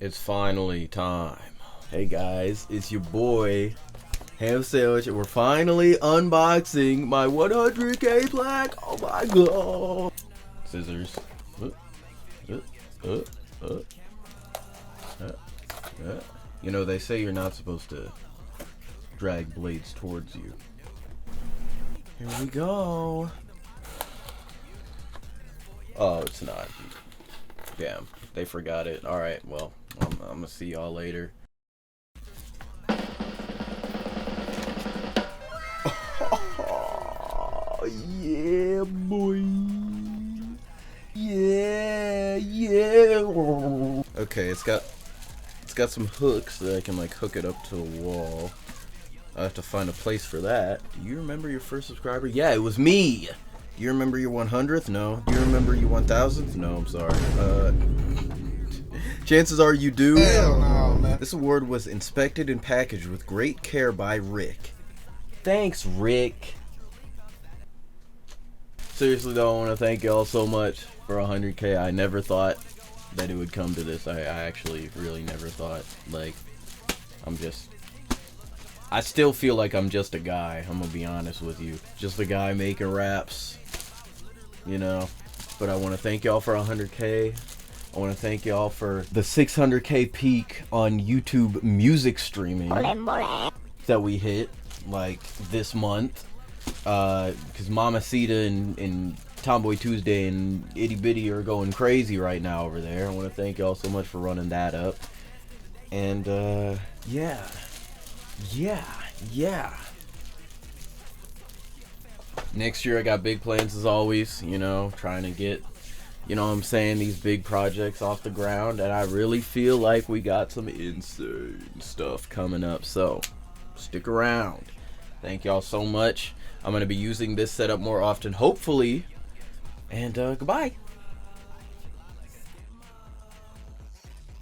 It's finally time. Hey guys, it's your boy Ham Sandwich, and we're finally unboxing my 100k plaque. Oh my god! Scissors. You know, they say you're not supposed to drag blades towards you. Here we go. Oh, it's not. Damn, they forgot it. Alright, well, I'm gonna see y'all later. Oh, yeah, boy. Yeah. Okay, it's got some hooks that I can like hook it up to the wall. I have to find a place for that. Do you remember your first subscriber? Yeah, it was me. Do you remember your 100th? No. Do you remember your 1000th? No, I'm sorry. Chances are you do. Hell no, man. This award was inspected and packaged with great care by Rick. Thanks, Rick. Seriously though, I want to thank y'all so much for 100k. I never thought that it would come to this. I actually really never thought. Like, I still feel like I'm just a guy. I'm gonna be honest with you. Just a guy making raps. You know? But I want to thank y'all for 100k. I want to thank y'all for the 600k peak on YouTube music streaming that we hit, like, this month. Because Mamacita and Tomboy Tuesday and Itty Bitty are going crazy right now over there. I want to thank y'all so much for running that up. And, yeah. Next year I got big plans as always, you know, trying to get, you know what I'm saying, these big projects off the ground, and I really feel like we got some insane stuff coming up, so stick around. Thank y'all so much. I'm going to be using this setup more often, hopefully, and goodbye.